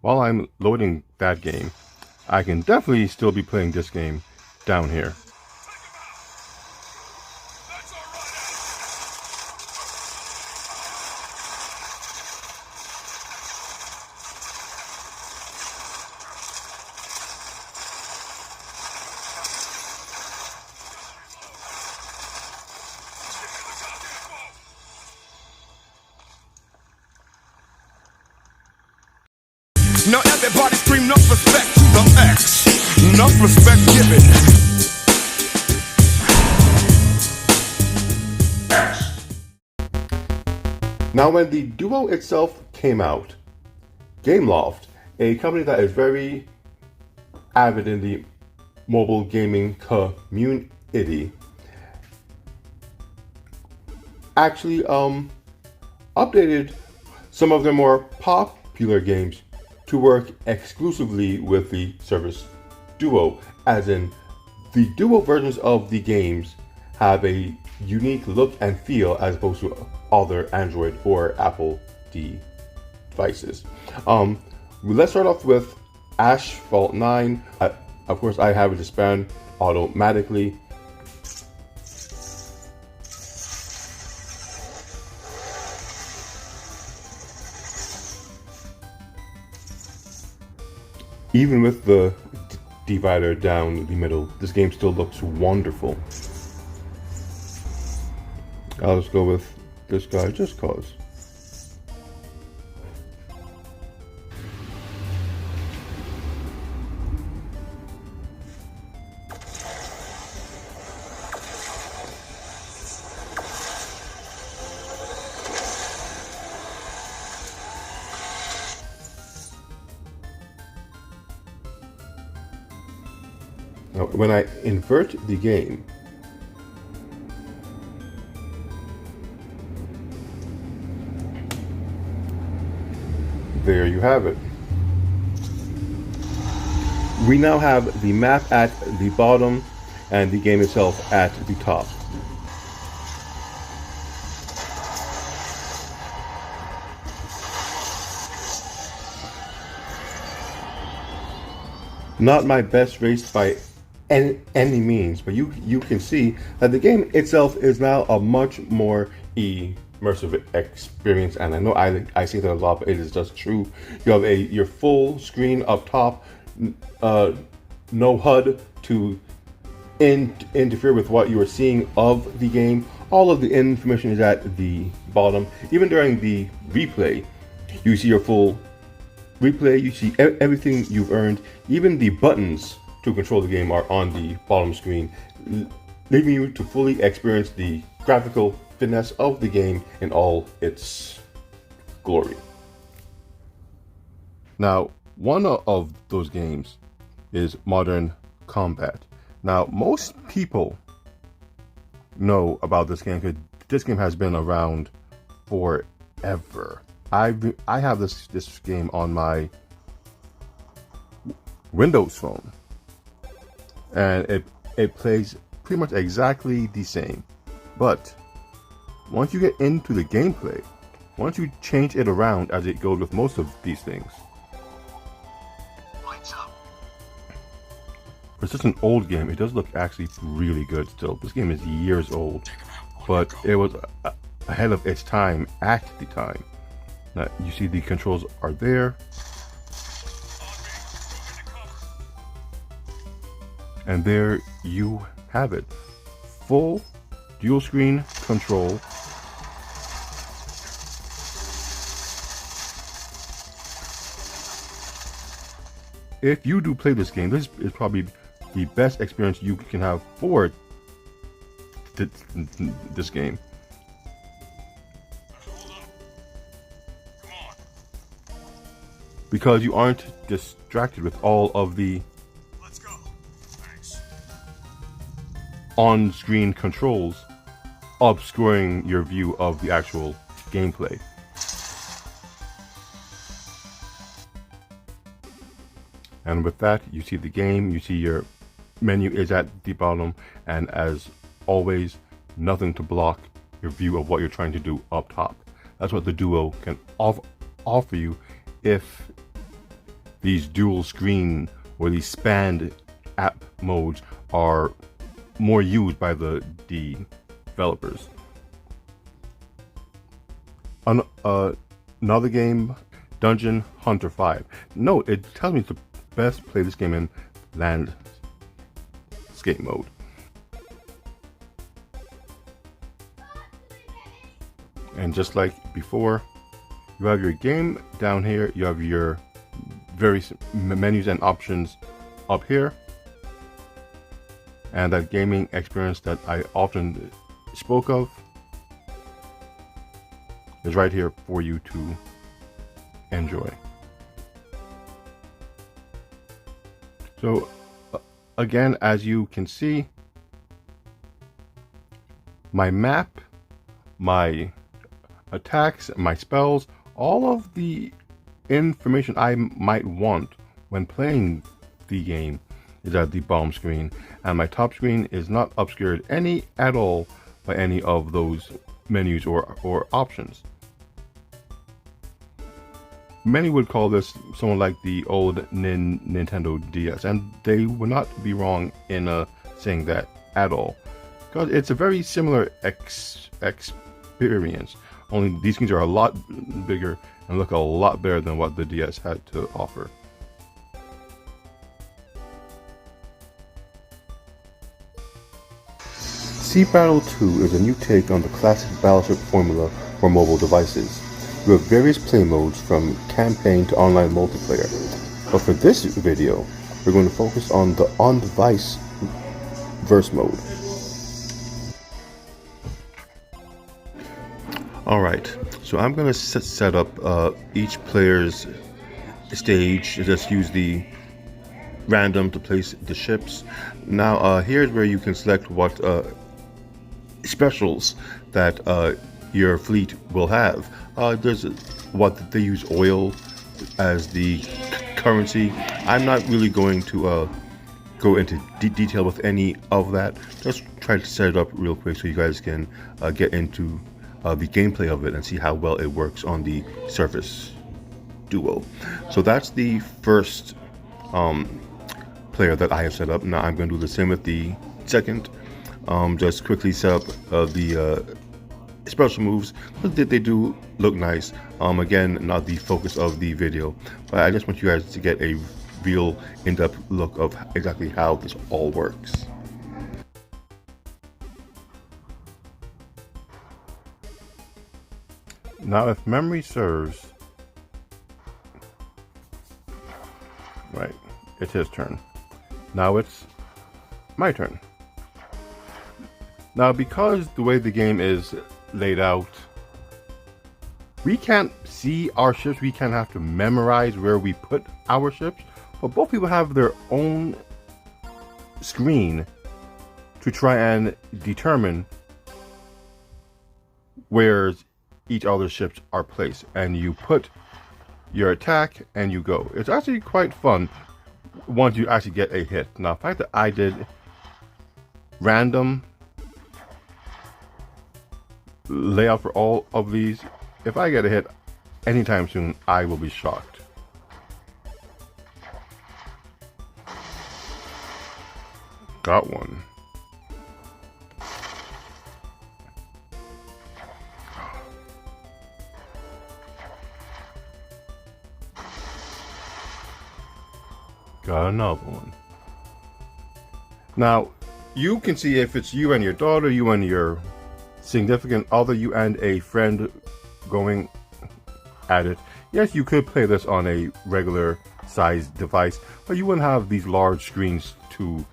while I'm loading that game, I can definitely still be playing this game down here. Now everybody scream enough respect to the X. Enough respect given. Now when the Duo itself came out, Gameloft, a company that is very avid in the mobile gaming community, actually updated some of their more popular games to work exclusively with the service Duo, as in the Duo versions of the games have a unique look and feel as opposed to other Android or Apple devices. Let's start off with Asphalt 9. Of course, I have it to span automatically. Even with the divider down the middle, this game still looks wonderful. I'll just go with this guy just cause. Now, when I invert the game, there you have it. We now have the map at the bottom and the game itself at the top. Not my best race by any means, but you can see that the game itself is now a much more immersive experience, and I know I say that a lot, but it is just true. You have your full screen up top, no HUD to interfere with what you are seeing of the game. All of the information is at the bottom. Even during the replay, you see your full replay, you see everything you've earned. Even the buttons to control the game are on the bottom screen, leaving you to fully experience the graphical finesse of the game in all its glory. Now, one of those games is Modern Combat. Now, most people know about this game because this game has been around forever. I have this game on my Windows phone, and it plays pretty much exactly the same. But once you get into the gameplay, once you change it around, as it goes with most of these things, for such an old game, it does look actually really good still. This game is years old, but it was ahead of its time at the time. Now, you see the controls are there. And there you have it. Full dual screen control. If you do play this game, this is probably the best experience you can have for this game. Because you aren't distracted with all of the on-screen controls obscuring your view of the actual gameplay. And with that, you see the game, you see your menu is at the bottom, and as always, nothing to block your view of what you're trying to do up top. That's what the Duo can offer you if these dual screen or these spanned app modes are more used by the developers. Another game, Dungeon Hunter 5. Note, it tells me to best play this game in landscape mode. And just like before, you have your game down here, you have your various menus and options up here, and that gaming experience that I often spoke of is right here for you to enjoy. So again, as you can see, my map, my attacks, my spells, all of the information I might want when playing the game is at the bottom screen, and my top screen is not obscured any at all by any of those menus or options. Many would call this somewhat like the old Nintendo DS, and they would not be wrong in saying that at all, because it's a very similar experience. Only these screens are a lot bigger and look a lot better than what the DS had to offer. Sea Battle 2 is a new take on the classic Battleship formula for mobile devices. You have various play modes from campaign to online multiplayer. But for this video, we're going to focus on the on-device verse mode. Alright, so I'm going to set up each player's stage. Just use the random to place the ships. Now here's where you can select what specials that your fleet will have. There's what they use oil as the currency. I'm not really going to go into detail with any of that. Just try to set it up real quick so you guys can get into the gameplay of it and see how well it works on the Surface Duo. So that's the first player that I have set up. Now I'm going to do the same with the second. Just quickly set up the special moves. They do look nice. Again, not the focus of the video, but I just want you guys to get a real in-depth look of exactly how this all works. Now, if memory serves, right, it's his turn. Now it's my turn. Now, because the way the game is laid out, we can't see our ships, we can't have to memorize where we put our ships, but both people have their own screen to try and determine where each other's ships are placed, and you put your attack and you go. It's actually quite fun once you actually get a hit. Now, the fact that I did random layout for all of these, if I get a hit anytime soon, I will be shocked. Got one. Got another one. Now, you can see if it's you and your daughter, you and your significant other, you and a friend going at it. Yes, you could play this on a regular sized device, but you wouldn't have these large screens to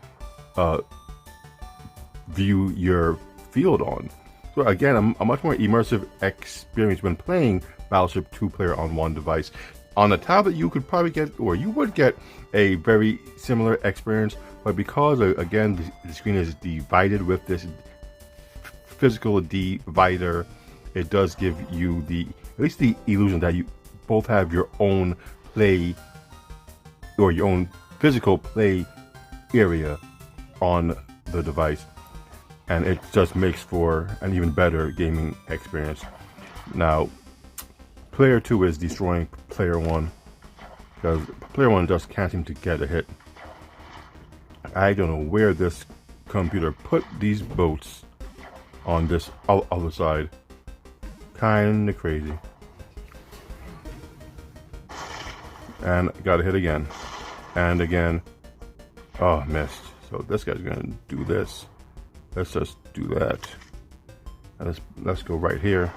view your field on. So again, a much more immersive experience when playing Battleship 2 player on one device. On a tablet, you could probably get, or you would get, a very similar experience, but because again the screen is divided with this physical divider, it does give you at least the illusion that you both have your own play, or your own physical play area on the device, and it just makes for an even better gaming experience. Now, player 2 is destroying player 1. because player one just can't seem to get a hit. I don't know where this computer put these boats on this other side. Kinda crazy. And got a hit again. And again. Oh, missed. So this guy's gonna do this. Let's just do that. And let's go right here.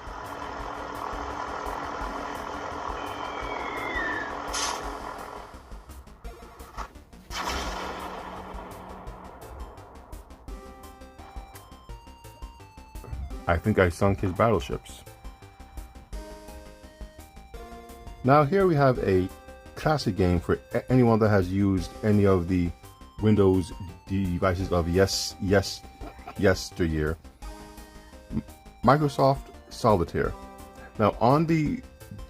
I think I sunk his battleships. Now here we have a classic game for anyone that has used any of the Windows devices of yesteryear. Microsoft Solitaire. Now on the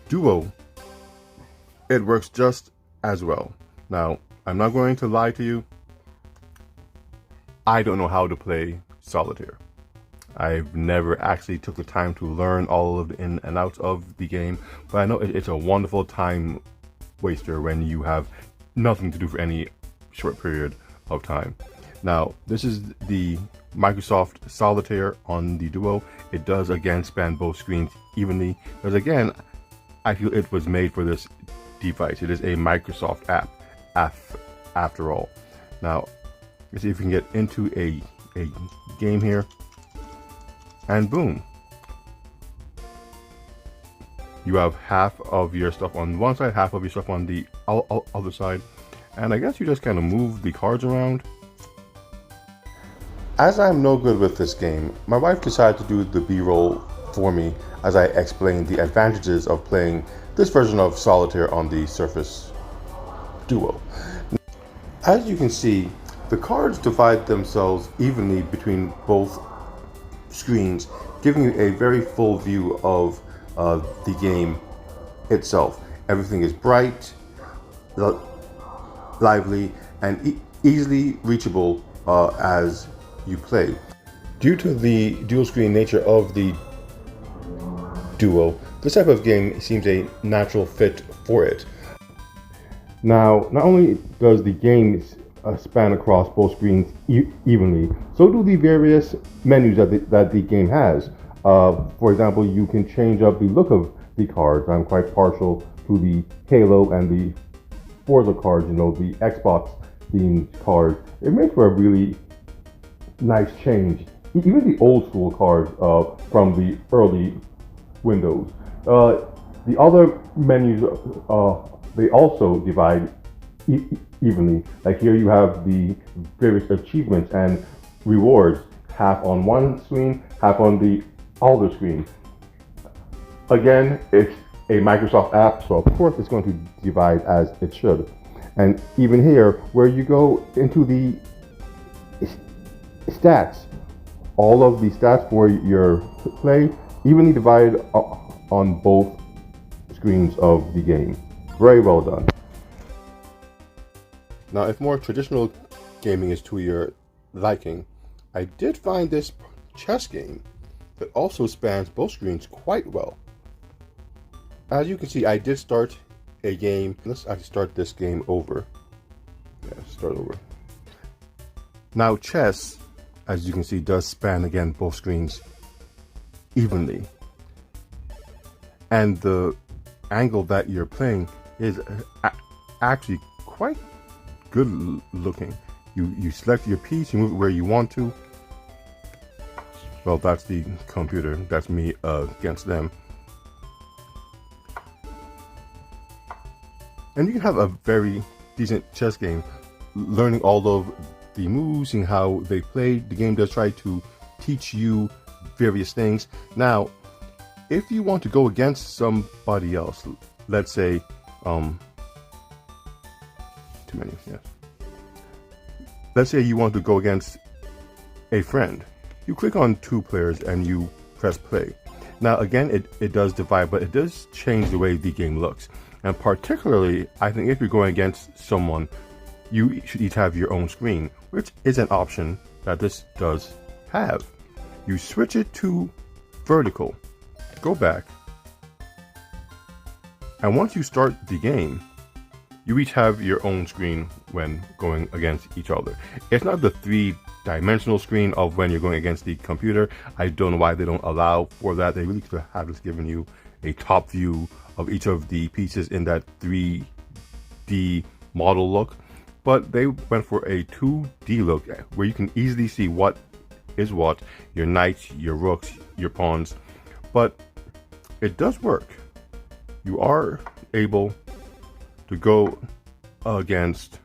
Duo, it works just as well. Now, I'm not going to lie to you. I don't know how to play Solitaire. I've never actually took the time to learn all of the in and outs of the game, but I know it's a wonderful time waster when you have nothing to do for any short period of time. Now, this is the Microsoft Solitaire on the Duo. It does again span both screens evenly, because again, I feel it was made for this device. It is a Microsoft app after all. Now, let's see if we can get into a game here. And boom, you have half of your stuff on one side, half of your stuff on the other side, and I guess you just kind of move the cards around. As I'm no good with this game, my wife decided to do the B-roll for me as I explained the advantages of playing this version of Solitaire on the Surface Duo. As you can see, the cards divide themselves evenly between both screens, giving you a very full view of the game itself. Everything is bright, lively, and easily reachable as you play. Due to the dual screen nature of the Duo, this type of game seems a natural fit for it. Now, not only does the game span across both screens evenly, so do the various menus that the game has. For example, you can change up the look of the cards. I'm quite partial to the Halo and the Forza cards, you know, the Xbox themed cards. It makes for a really nice change. Even the old school cards from the early Windows. The other menus, they also divide evenly. Like here you have the various achievements and rewards, half on one screen, half on the other screen. Again, it's a Microsoft app, so of course it's going to divide as it should. And even here, where you go into the stats, all of the stats for your play evenly divided on both screens of the game. Very well done. Now, if more traditional gaming is to your liking, I did find this chess game that also spans both screens quite well. As you can see, I did start a game. Let's actually start this game over. Yeah, start over. Now, chess, as you can see, does span again both screens evenly. And the angle that you're playing is actually quite good looking. You select your piece, you move it where you want to. Well, that's the computer. That's me against them. And you can have a very decent chess game, learning all of the moves and how they play. The game does try to teach you various things. Now, if you want to go against somebody else, let's say, too many, yes. Let's say you want to go against a friend. You click on 2 players and you press play. Now again, it does divide, but it does change the way the game looks. And particularly, I think if you're going against someone, you should each have your own screen, which is an option that this does have. You switch it to vertical, go back, and once you start the game, you each have your own screen when going against each other. It's not the three-dimensional screen of when you're going against the computer. I don't know why they don't allow for that. They really could have just given you a top view of each of the pieces in that 3D model look. But they went for a 2D look where you can easily see what is what, your knights, your rooks, your pawns. But it does work. You are able to go against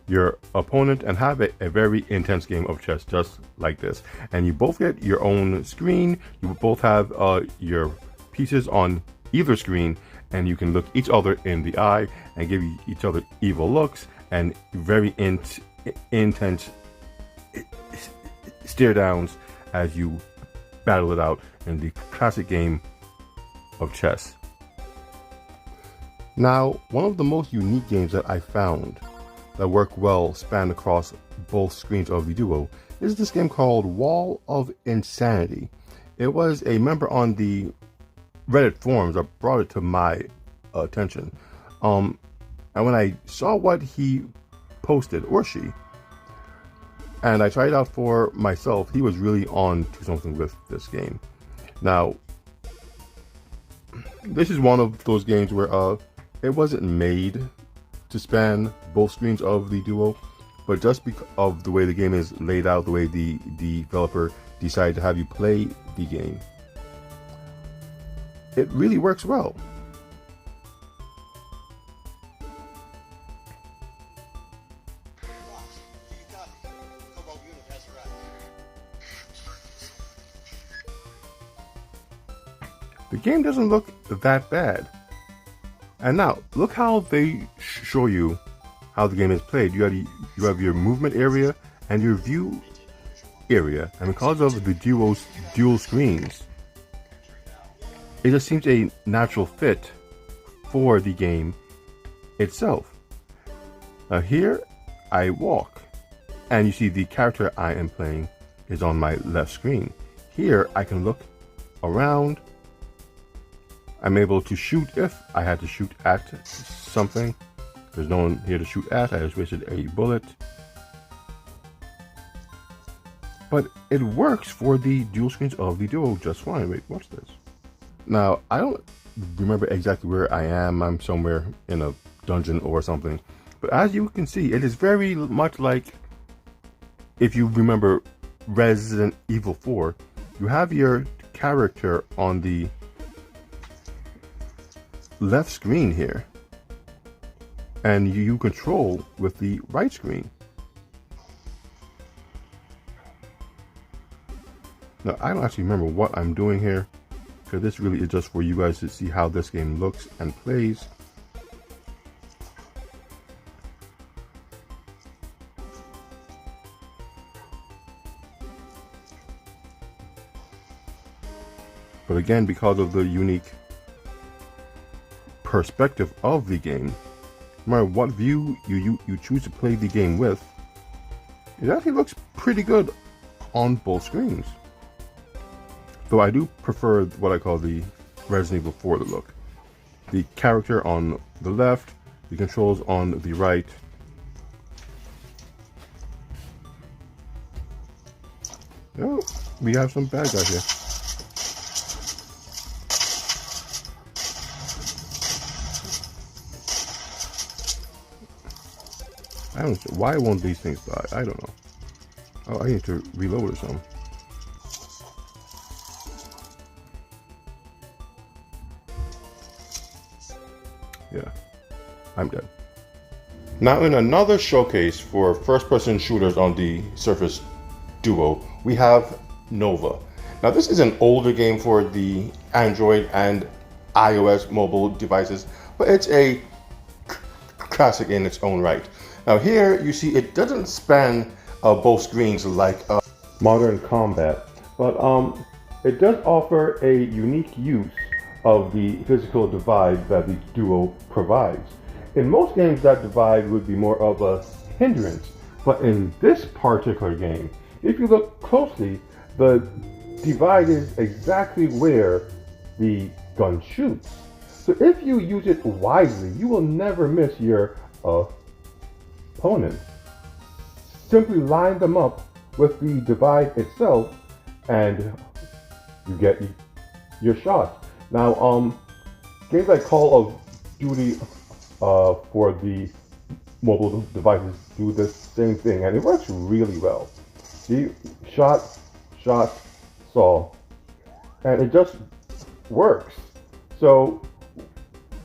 your opponent and have a very intense game of chess just like this. And you both get your own screen. You both have your pieces on either screen, and you can look each other in the eye and give each other evil looks and very intense stare downs as you battle it out in the classic game of chess. Now, one of the most unique games that I found that work well spanned across both screens of the Duo is this game called Wall of Insanity. It was a member on the Reddit forums that brought it to my attention. And when I saw what he posted, or she, and I tried it out for myself, he was really on to something with this game. Now, this is one of those games where it wasn't made to span both screens of the Duo, but just because of the way the game is laid out, the way the developer decided to have you play the game, it really works well. The game doesn't look that bad. And now, look how they show you how the game is played. You have your movement area and your view area. And because of the Duo's dual screens, it just seems a natural fit for the game itself. Now here, I walk, and you see the character I am playing is on my left screen. Here, I can look around. I'm able to shoot if I had to shoot at something. There's no one here to shoot at. I just wasted a bullet. But it works for the dual screens of the Duo just fine. Wait, watch this. Now, I don't remember exactly where I am. I'm somewhere in a dungeon or something. But as you can see, it is very much like, if you remember Resident Evil 4, you have your character on the left screen here, and you control with the right screen. Now, I don't actually remember what I'm doing here, because this really is just for you guys to see how this game looks and plays. But again, because of the unique perspective of the game, no matter what view you choose to play the game with, it actually looks pretty good on both screens. Though I do prefer what I call the Resident Evil 4 look. The character on the left, the controls on the right. Oh, we have some bad guys here. I don't know. Why won't these things die? I don't know. Oh, I need to reload or something. Yeah, I'm dead. Now, in another showcase for first-person shooters on the Surface Duo, we have Nova. Now, this is an older game for the Android and iOS mobile devices, but it's a classic in its own right. Now here you see it doesn't span both screens like Modern Combat, but it does offer a unique use of the physical divide that the Duo provides. In most games, that divide would be more of a hindrance, but in this particular game, if you look closely, the divide is exactly where the gun shoots. So if you use it wisely, you will never miss your opponent. Simply line them up with the divide itself and you get your shot. Now, games like Call of Duty for the mobile devices do the same thing, and it works really well. See, shot, saw, and it just works. So,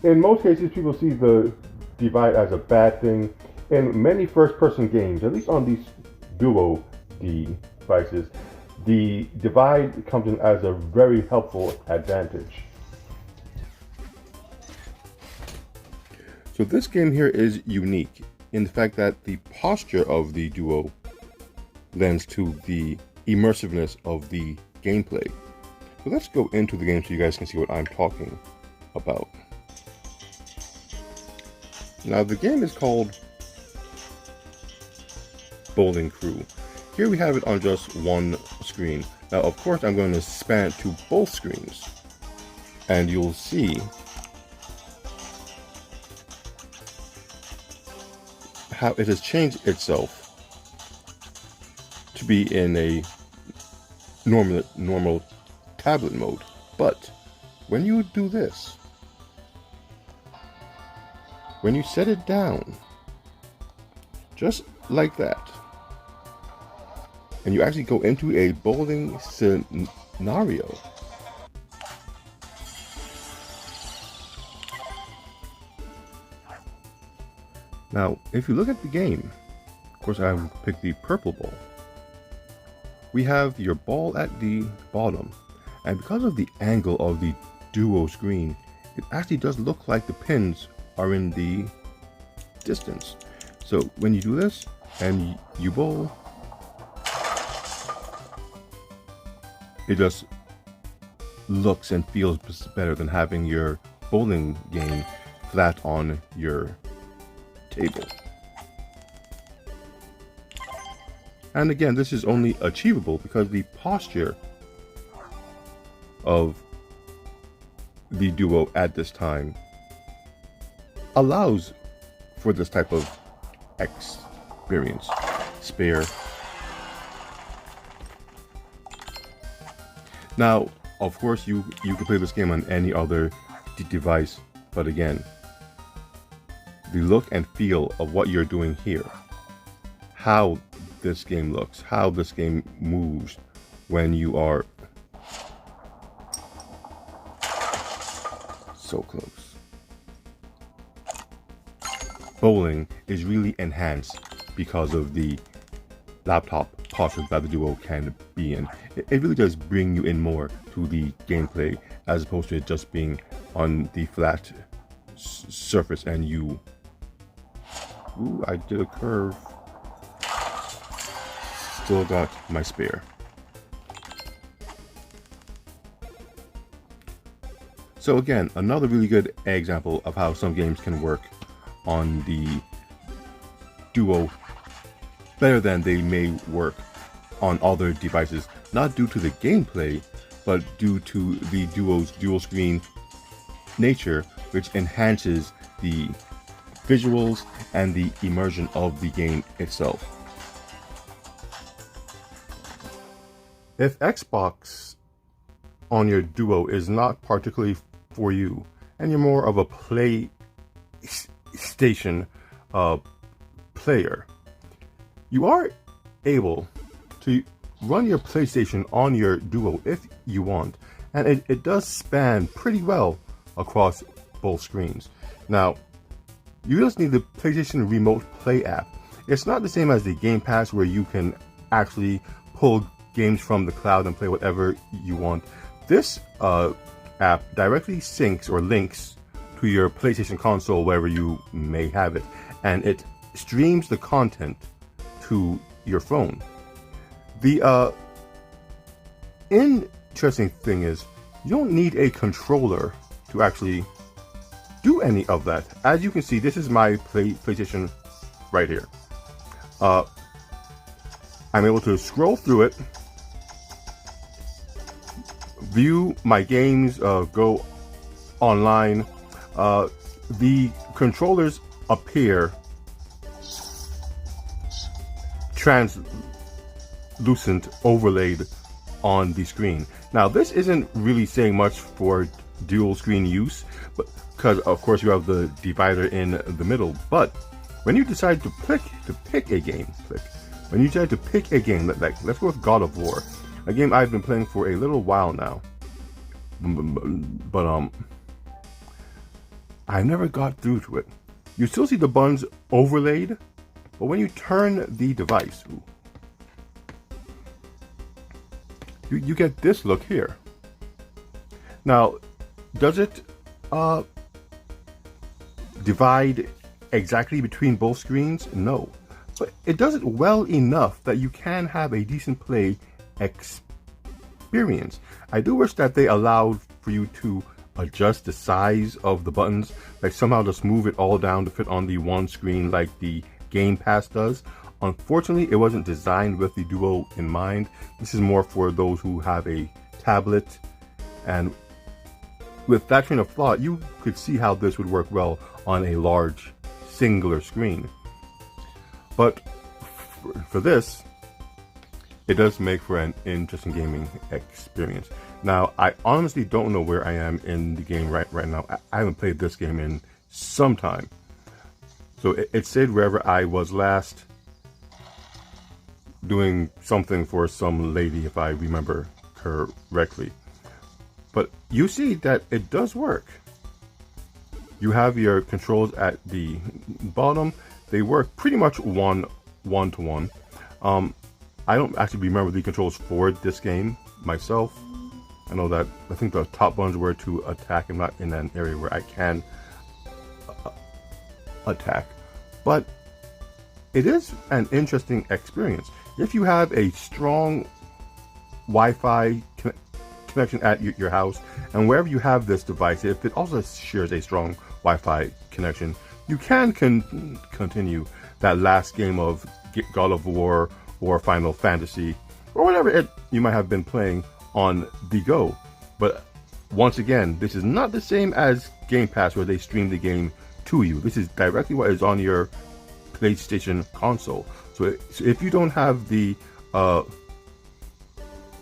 in most cases, people see the divide as a bad thing. In many first-person games, at least on these duo devices, the divide comes in as a very helpful advantage. So this game here is unique in the fact that the posture of the duo lends to the immersiveness of the gameplay. So let's go into the game so you guys can see what I'm talking about. Now the game is called Bowling Crew. Here we have it on just one screen. Now of course I'm going to span it to both screens and you'll see how it has changed itself to be in a normal tablet mode. But when you do this, when you set it down just like that, and you actually go into a bowling scenario, now if you look at the game, of course I picked the purple ball. We have your ball at the bottom, and because of the angle of the duo screen, it actually does look like the pins are in the distance. So when you do this and you bowl, it just looks and feels better than having your bowling game flat on your table. And again, this is only achievable because the posture of the duo at this time allows for this type of experience. Spare. Now, of course, you can play this game on any other device, but again, the look and feel of what you're doing here, how this game looks, how this game moves when you are so close. Bowling is really enhanced because of the laptop posture that the duo can be in. It really does bring you in more to the gameplay as opposed to it just being on the flat surface and you... Ooh, I did a curve. Still got my spare. So again, another really good example of how some games can work on the duo better than they may work on other devices, not due to the gameplay, but due to the duo's dual screen nature, which enhances the visuals and the immersion of the game itself. If Xbox on your duo is not particularly for you, and you're more of a PlayStation player, you are able to run your PlayStation on your duo if you want, and it does span pretty well across both screens. Now, you just need the PlayStation Remote Play app. It's not the same as the Game Pass where you can actually pull games from the cloud and play whatever you want. This app directly syncs or links to your PlayStation console wherever you may have it, and it streams the content to your phone. The interesting thing is you don't need a controller to actually do any of that. As you can see, this is my PlayStation right here. I'm able to scroll through it, view my games, go online. The controllers appear translucent, overlaid on the screen. Now, this isn't really saying much for dual screen use, but because of course you have the divider in the middle. But when you decide to pick a game, like let's go with God of War, a game I've been playing for a little while now, but I never got through to it. You still see the buttons overlaid, but when you turn the device, you get this look here. Now, does it divide exactly between both screens? No. But it does it well enough that you can have a decent play experience. I do wish that they allowed for you to adjust the size of the buttons, like somehow just move it all down to fit on the one screen like the Game Pass does. Unfortunately, it wasn't designed with the Duo in mind. This is more for those who have a tablet, and with that train of thought, you could see how this would work well on a large singular screen. But for this, it does make for an interesting gaming experience. Now, I honestly don't know where I am in the game right now. I haven't played this game in some time. So it stayed wherever I was last, doing something for some lady, if I remember correctly. But you see that it does work. You have your controls at the bottom. They work pretty much one to one. I don't actually remember the controls for this game myself. I know that I think the top buttons were to attack. I'm not in an area where I can attack, but it is an interesting experience. If you have a strong Wi-Fi connection at your house, and wherever you have this device, if it also shares a strong Wi-Fi connection, you can continue that last game of God of War or Final Fantasy or whatever you might have been playing on the go. But once again, this is not the same as Game Pass where they stream the game to you. This is directly what is on your PlayStation console. So if you don't have the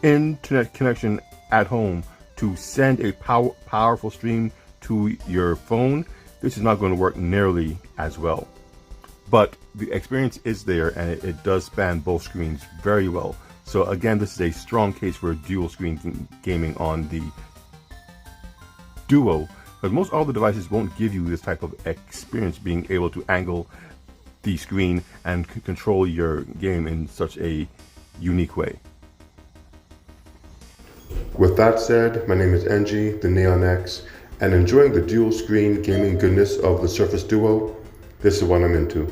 internet connection at home to send a powerful stream to your phone, this is not going to work nearly as well. But the experience is there, and it does span both screens very well. So again, this is a strong case for dual screen gaming on the Duo, because most all the devices won't give you this type of experience, being able to angle the screen and control your game in such a unique way. With that said, my name is NG, the Neon X, and enjoying the dual screen gaming goodness of the Surface Duo, this is what I'm into.